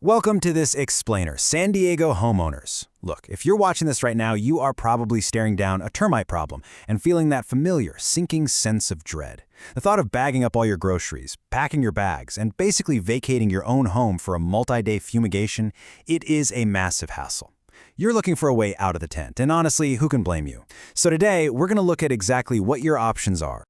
Welcome to this explainer, San Diego homeowners. Look, if you're watching this right now, you are probably staring down a termite problem and feeling that familiar, sinking sense of dread. The thought of bagging up all your groceries, packing your bags, and basically vacating your own home for a multi-day fumigation, it is a massive hassle. You're looking for a way out of the tent, and honestly, who can blame you? So today, we're going to look at exactly what your options are.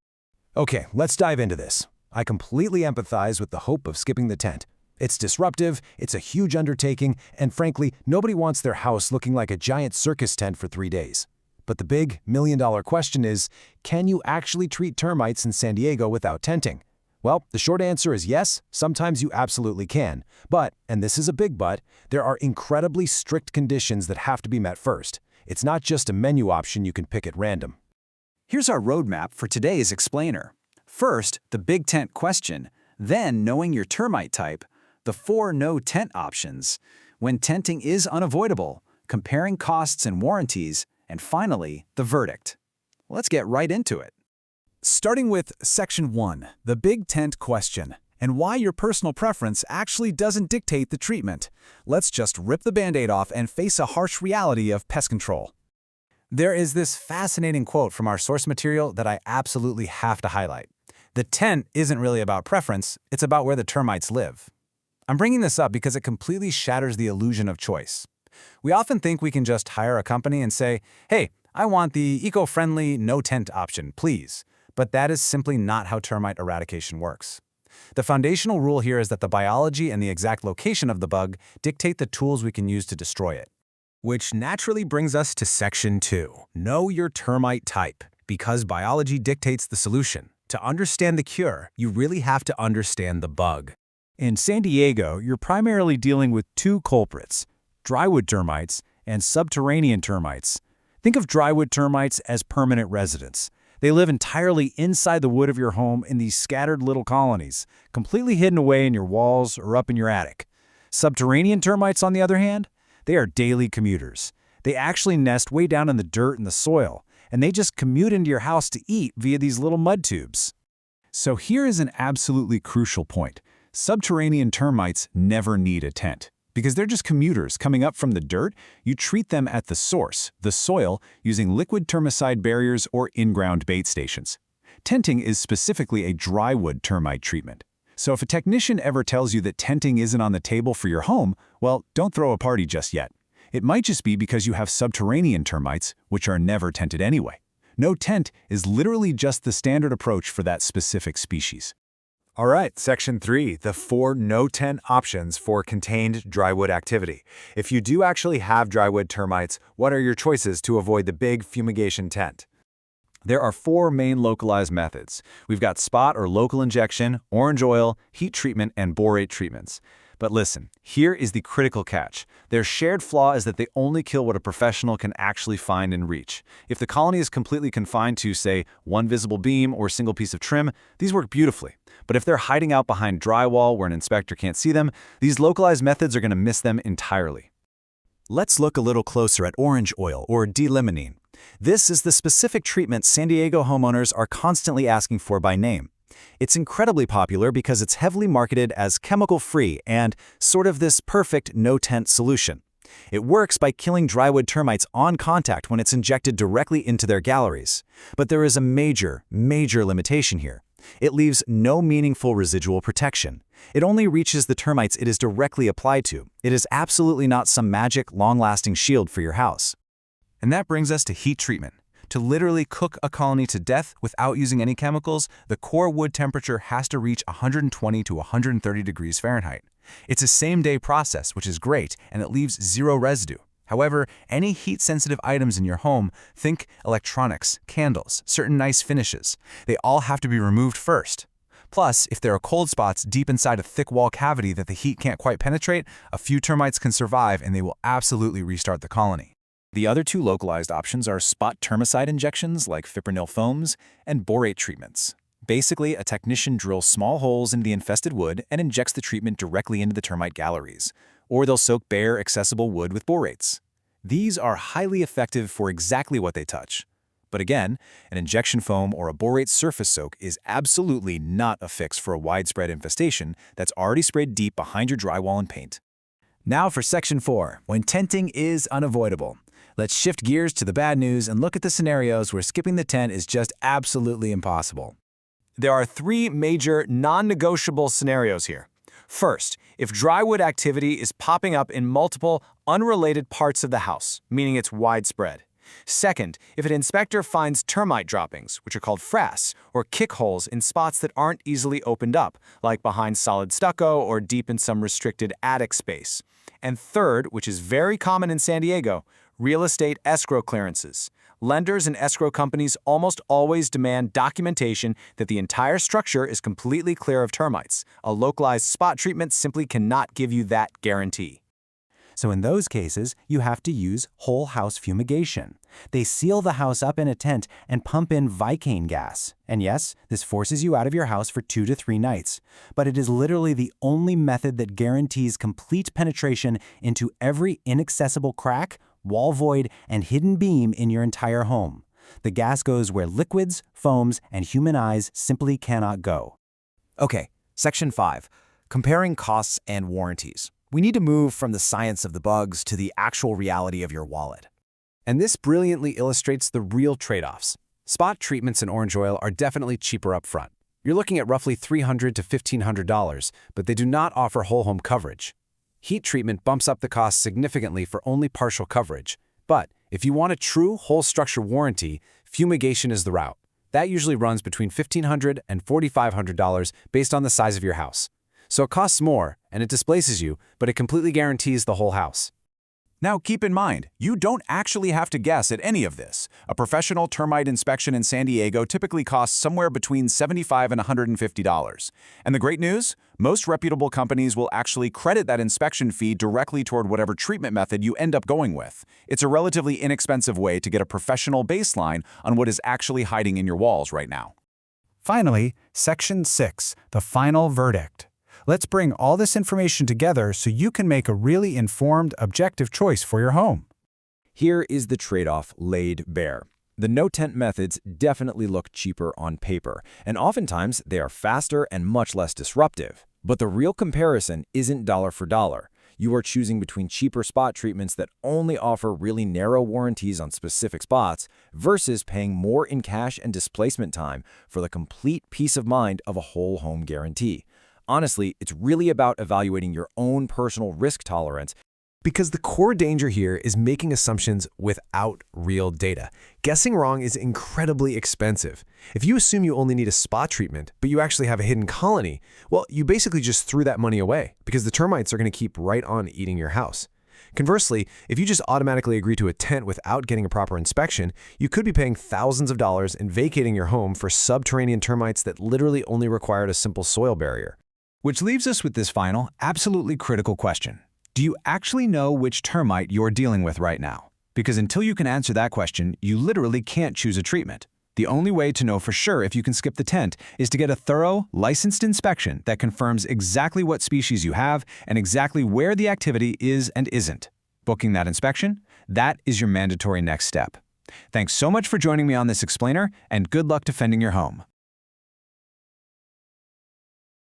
Okay, let's dive into this. I completely empathize with the hope of skipping the tent. It's disruptive, it's a huge undertaking, and frankly, nobody wants their house looking like a giant circus tent for 3 days. But the big, million-dollar question is, can you actually treat termites in San Diego without tenting? Well, the short answer is yes, sometimes you absolutely can. But, and this is a big but, there are incredibly strict conditions that have to be met first. It's not just a menu option you can pick at random. Here's our roadmap for today's explainer. First, the big tent question, then knowing your termite type, the 4 no-tent options, when tenting is unavoidable, comparing costs and warranties, and finally, the verdict. Let's get right into it. Starting with Section 1, the big tent question, and why your personal preference actually doesn't dictate the treatment. Let's just rip the Band-Aid off and face a harsh reality of pest control. There is this fascinating quote from our source material that I absolutely have to highlight. The tent isn't really about preference, it's about where the termites live. I'm bringing this up because it completely shatters the illusion of choice. We often think we can just hire a company and say, hey, I want the eco-friendly no-tent option, please. But that is simply not how termite eradication works. The foundational rule here is that the biology and the exact location of the bug dictate the tools we can use to destroy it. Which naturally brings us to Section 2, know your termite type. Because biology dictates the solution. To understand the cure, you really have to understand the bug. In San Diego, you're primarily dealing with 2 culprits, Drywood termites and subterranean termites. Think of Drywood termites as permanent residents. They live entirely inside the wood of your home in these scattered little colonies, completely hidden away in your walls or up in your attic. Subterranean termites, on the other hand, they are daily commuters. They actually nest way down in the dirt and the soil, and they just commute into your house to eat via these little mud tubes. So here is an absolutely crucial point. Subterranean termites never need a tent. Because they're just commuters coming up from the dirt, you treat them at the source, the soil, using liquid termicide barriers or in-ground bait stations. Tenting is specifically a drywood termite treatment. So if a technician ever tells you that tenting isn't on the table for your home, well, don't throw a party just yet. It might just be because you have subterranean termites, which are never tented anyway. No tent is literally just the standard approach for that specific species. All right, Section 3, the 4 no-tent options for contained drywood activity. If you do actually have drywood termites, what are your choices to avoid the big fumigation tent? There are 4 main localized methods. We've got spot or local injection, orange oil, heat treatment, and borate treatments. But listen, here is the critical catch. Their shared flaw is that they only kill what a professional can actually find and reach. If the colony is completely confined to, say, one visible beam or single piece of trim, these work beautifully. But if they're hiding out behind drywall where an inspector can't see them, these localized methods are going to miss them entirely. Let's look a little closer at orange oil, or D-limonene. This is the specific treatment San Diego homeowners are constantly asking for by name. It's incredibly popular because it's heavily marketed as chemical-free and sort of this perfect no-tent solution. It works by killing drywood termites on contact when it's injected directly into their galleries. But there is a major limitation here. It leaves no meaningful residual protection. It only reaches the termites it is directly applied to. It is absolutely not some magic, long-lasting shield for your house. And that brings us to heat treatment. To literally cook a colony to death without using any chemicals, the core wood temperature has to reach 120 to 130 degrees Fahrenheit. It's a same-day process, which is great, and it leaves 0 residue. However, any heat-sensitive items in your home, think electronics, candles, certain nice finishes, they all have to be removed first. Plus, if there are cold spots deep inside a thick wall cavity that the heat can't quite penetrate, a few termites can survive and they will absolutely restart the colony. The other 2 localized options are spot termicide injections like fipronil foams and borate treatments. Basically, a technician drills small holes into the infested wood and injects the treatment directly into the termite galleries. Or they'll soak bare, accessible wood with borates. These are highly effective for exactly what they touch. But again, an injection foam or a borate surface soak is absolutely not a fix for a widespread infestation that's already sprayed deep behind your drywall and paint. Now for Section 4, when tenting is unavoidable. Let's shift gears to the bad news and look at the scenarios where skipping the tent is just absolutely impossible. There are three major non-negotiable scenarios here. First, if drywood activity is popping up in multiple, unrelated parts of the house, meaning it's widespread. Second, if an inspector finds termite droppings, which are called frass, or kick holes in spots that aren't easily opened up, like behind solid stucco or deep in some restricted attic space. And third, which is very common in San Diego, real estate escrow clearances. Lenders and escrow companies almost always demand documentation that the entire structure is completely clear of termites. A localized spot treatment simply cannot give you that guarantee. So in those cases, you have to use whole house fumigation. They seal the house up in a tent and pump in Vicane gas. And yes, this forces you out of your house for 2 to 3 nights. But it is literally the only method that guarantees complete penetration into every inaccessible crack, wall void, and hidden beam in your entire home. The gas goes where liquids, foams, and human eyes simply cannot go. Okay, Section 5, comparing costs and warranties. We need to move from the science of the bugs to the actual reality of your wallet. And this brilliantly illustrates the real trade-offs. Spot treatments and orange oil are definitely cheaper up front. You're looking at roughly $300 to $1,500, but they do not offer whole home coverage. Heat treatment bumps up the cost significantly for only partial coverage. But if you want a true whole structure warranty, fumigation is the route. That usually runs between $1,500 and $4,500 based on the size of your house. So it costs more, and it displaces you, but it completely guarantees the whole house. Now keep in mind, you don't actually have to guess at any of this. A professional termite inspection in San Diego typically costs somewhere between $75 and $150. And the great news? Most reputable companies will actually credit that inspection fee directly toward whatever treatment method you end up going with. It's a relatively inexpensive way to get a professional baseline on what is actually hiding in your walls right now. Finally, Section 6, the final verdict. Let's bring all this information together so you can make a really informed, objective choice for your home. Here is the trade-off laid bare. The no-tent methods definitely look cheaper on paper, and oftentimes they are faster and much less disruptive. But the real comparison isn't dollar for dollar. You are choosing between cheaper spot treatments that only offer really narrow warranties on specific spots versus paying more in cash and displacement time for the complete peace of mind of a whole home guarantee. Honestly, it's really about evaluating your own personal risk tolerance. Because the core danger here is making assumptions without real data. Guessing wrong is incredibly expensive. If you assume you only need a spot treatment, but you actually have a hidden colony, well, you basically just threw that money away because the termites are going to keep right on eating your house. Conversely, if you just automatically agree to a tent without getting a proper inspection, you could be paying thousands of dollars and vacating your home for subterranean termites that literally only required a simple soil barrier. Which leaves us with this final, absolutely critical question. Do you actually know which termite you're dealing with right now? Because until you can answer that question, you literally can't choose a treatment. The only way to know for sure if you can skip the tent is to get a thorough, licensed inspection that confirms exactly what species you have and exactly where the activity is and isn't. Booking that inspection? That is your mandatory next step. Thanks so much for joining me on this explainer, and good luck defending your home.